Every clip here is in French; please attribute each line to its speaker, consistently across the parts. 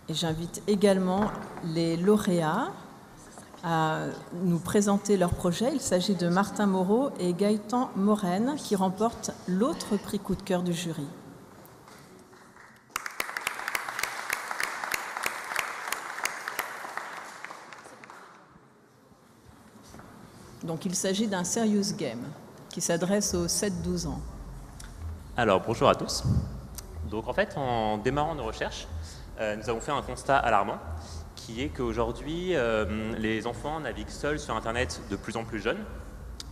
Speaker 1: Et j'invite également les lauréats à nous présenter leur projet. Il s'agit de Martin Moreau et Gaëtan Morène qui remportent l'autre prix coup de cœur du jury. Donc il s'agit d'un serious game qui s'adresse aux 7-12 ans.
Speaker 2: Alors bonjour à tous. Donc en fait, en démarrant nos recherches, nous avons fait un constat alarmant qui est qu'aujourd'hui, les enfants naviguent seuls sur Internet de plus en plus jeunes.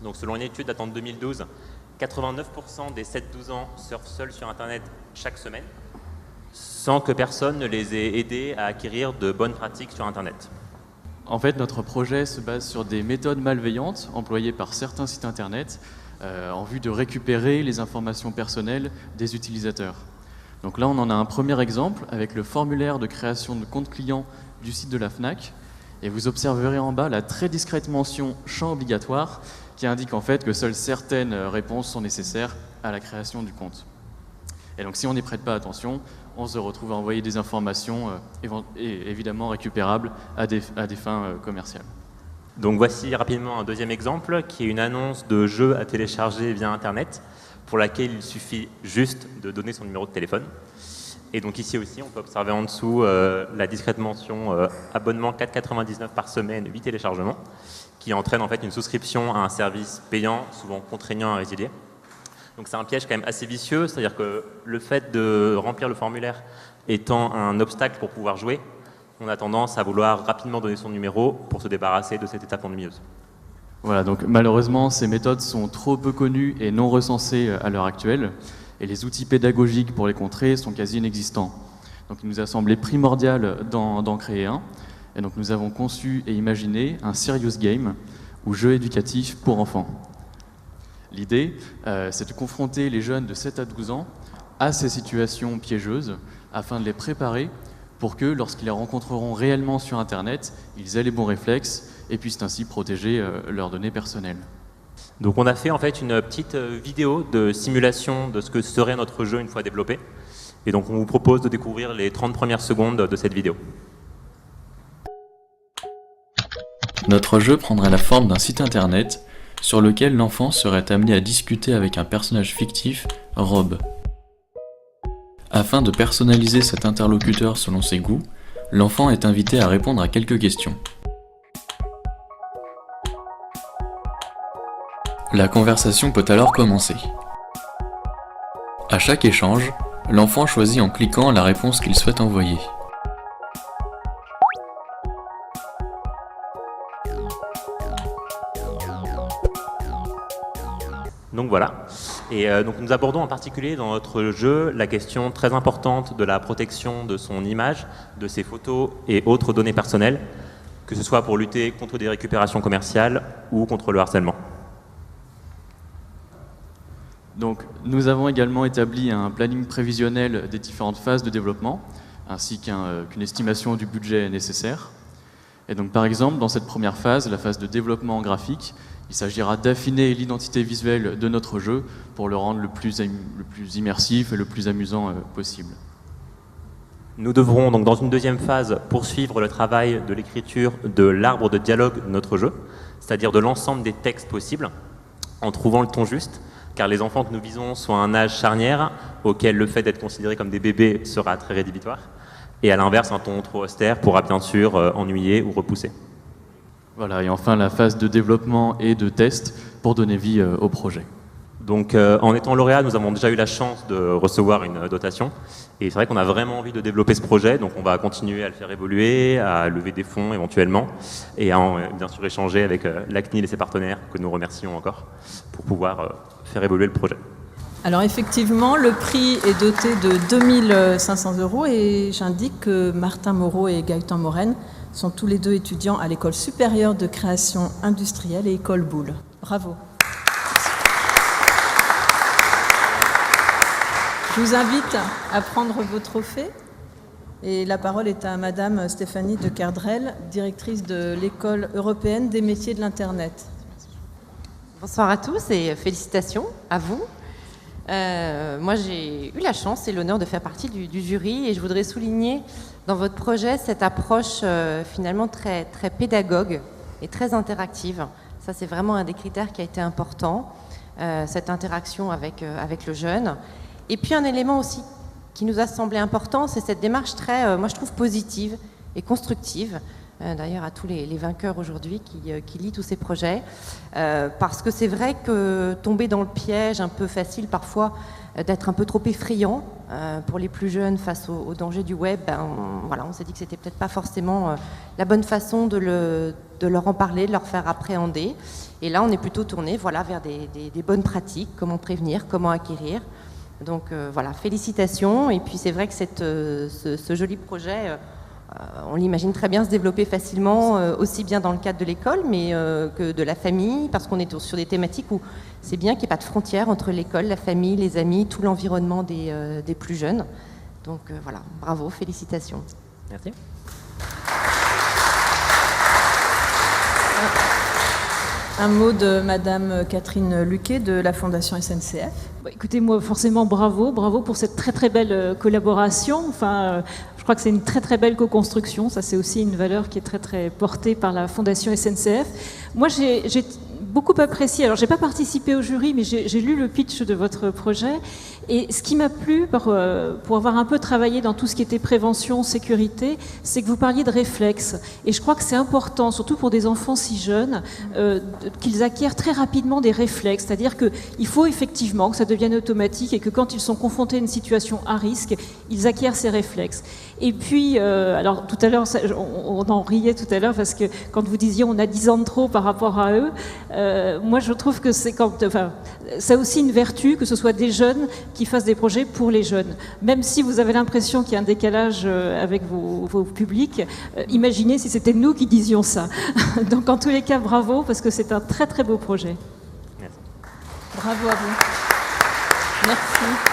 Speaker 2: Donc selon une étude datant de 2012, 89% des 7-12 ans surfent seuls sur Internet chaque semaine, sans que personne ne les ait aidés à acquérir de bonnes pratiques sur Internet.
Speaker 3: En fait, notre projet se base sur des méthodes malveillantes employées par certains sites Internet en vue de récupérer les informations personnelles des utilisateurs. Donc là, on en a un premier exemple avec le formulaire de création de compte client du site de la Fnac. Et vous observerez en bas la très discrète mention « champ obligatoire » qui indique en fait que seules certaines réponses sont nécessaires à la création du compte. Et donc si on n'y prête pas attention, on se retrouve à envoyer des informations évidemment récupérables à des fins commerciales.
Speaker 2: Donc voici rapidement un deuxième exemple qui est une annonce de jeu à télécharger via Internet pour laquelle il suffit juste de donner son numéro de téléphone. Et donc ici aussi, on peut observer en dessous la discrète mention abonnement 4,99 par semaine, 8 téléchargements, qui entraîne en fait une souscription à un service payant, souvent contraignant à résilier. Donc c'est un piège quand même assez vicieux, c'est-à-dire que le fait de remplir le formulaire étant un obstacle pour pouvoir jouer, on a tendance à vouloir rapidement donner son numéro pour se débarrasser de cette étape ennuyeuse.
Speaker 3: Voilà, donc malheureusement, ces méthodes sont trop peu connues et non recensées à l'heure actuelle, et les outils pédagogiques pour les contrer sont quasi inexistants. Donc il nous a semblé primordial d'en créer un, et donc nous avons conçu et imaginé un serious game, ou jeu éducatif pour enfants. L'idée, c'est de confronter les jeunes de 7 à 12 ans à ces situations piégeuses, afin de les préparer pour que, lorsqu'ils les rencontreront réellement sur Internet, ils aient les bons réflexes et puissent ainsi protéger leurs données personnelles.
Speaker 2: Donc on a fait en fait une petite vidéo de simulation de ce que serait notre jeu une fois développé. Et donc on vous propose de découvrir les 30 premières secondes de cette vidéo.
Speaker 4: Notre jeu prendrait la forme d'un site internet sur lequel l'enfant serait amené à discuter avec un personnage fictif, Rob. Afin de personnaliser cet interlocuteur selon ses goûts, l'enfant est invité à répondre à quelques questions. La conversation peut alors commencer. À chaque échange, l'enfant choisit en cliquant la réponse qu'il souhaite envoyer.
Speaker 2: Donc voilà. Et donc nous abordons en particulier dans notre jeu la question très importante de la protection de son image, de ses photos et autres données personnelles, que ce soit pour lutter contre des récupérations commerciales ou contre le harcèlement.
Speaker 3: Donc, nous avons également établi un planning prévisionnel des différentes phases de développement, ainsi qu'une estimation du budget nécessaire. Et donc, par exemple, dans cette première phase, la phase de développement graphique, il s'agira d'affiner l'identité visuelle de notre jeu pour le rendre le plus immersif et le plus amusant possible.
Speaker 2: Nous devrons donc dans une deuxième phase poursuivre le travail de l'écriture de l'arbre de dialogue de notre jeu, c'est-à-dire de l'ensemble des textes possibles, en trouvant le ton juste, car les enfants que nous visons sont à un âge charnière auquel le fait d'être considérés comme des bébés sera très rédhibitoire, et à l'inverse, un ton trop austère pourra bien sûr ennuyer ou repousser.
Speaker 3: Voilà, et enfin la phase de développement et de test pour donner vie au projet.
Speaker 2: Donc en étant lauréat, nous avons déjà eu la chance de recevoir une dotation, et c'est vrai qu'on a vraiment envie de développer ce projet, donc on va continuer à le faire évoluer, à lever des fonds éventuellement, et à bien sûr échanger avec la CNIL et ses partenaires, que nous remercions encore, pour pouvoir faire évoluer le projet.
Speaker 1: Alors effectivement, le prix est doté de 2 500 € et j'indique que Martin Moreau et Gaëtan Morène sont tous les deux étudiants à l'École supérieure de création industrielle et École Boulle. Bravo. Je vous invite à prendre vos trophées et la parole est à Madame Stéphanie de Kerdrel, directrice de l'École européenne des métiers de l'Internet.
Speaker 5: Bonsoir à tous et félicitations à vous. Moi, j'ai eu la chance et l'honneur de faire partie du jury et je voudrais souligner dans votre projet cette approche finalement très, très pédagogue et très interactive. Ça, c'est vraiment un des critères qui a été important, cette interaction avec le jeune. Et puis un élément aussi qui nous a semblé important, c'est cette démarche très, moi je trouve, positive et constructive. D'ailleurs à tous les vainqueurs aujourd'hui qui lisent tous ces projets, parce que c'est vrai que tomber dans le piège un peu facile parfois d'être un peu trop effrayant pour les plus jeunes face aux dangers du web, on s'est dit que c'était peut-être pas forcément la bonne façon de leur en parler, de leur faire appréhender. Et là on est plutôt tourné vers des bonnes pratiques, comment prévenir, comment acquérir. Donc félicitations. Et puis c'est vrai que ce joli projet, on l'imagine très bien se développer facilement, aussi bien dans le cadre de l'école, mais que de la famille, parce qu'on est sur des thématiques où c'est bien qu'il n'y ait pas de frontière entre l'école, la famille, les amis, tout l'environnement des plus jeunes. Donc bravo, félicitations.
Speaker 2: Merci.
Speaker 1: Un mot de Madame Catherine Luquet de la Fondation SNCF.
Speaker 6: Écoutez, moi, forcément, bravo pour cette très très belle collaboration. Je crois que c'est une très très belle co-construction. Ça, c'est aussi une valeur qui est très très portée par la Fondation SNCF. Moi, j'ai beaucoup apprécié. Alors, j'ai pas participé au jury, mais j'ai lu le pitch de votre projet. Et ce qui m'a plu, pour avoir un peu travaillé dans tout ce qui était prévention, sécurité, c'est que vous parliez de réflexes. Et je crois que c'est important, surtout pour des enfants si jeunes, qu'ils acquièrent très rapidement des réflexes. C'est-à-dire qu'il faut effectivement que ça devienne automatique et que quand ils sont confrontés à une situation à risque, ils acquièrent ces réflexes. Et puis, alors tout à l'heure, on en riait tout à l'heure parce que quand vous disiez on a 10 ans de trop par rapport à eux, moi je trouve que ça a aussi une vertu que ce soit des jeunes qui fassent des projets pour les jeunes. Même si vous avez l'impression qu'il y a un décalage avec vos publics, imaginez si c'était nous qui disions ça. Donc en tous les cas, bravo, parce que c'est un très très beau projet.
Speaker 2: Merci.
Speaker 1: Bravo à vous. Merci.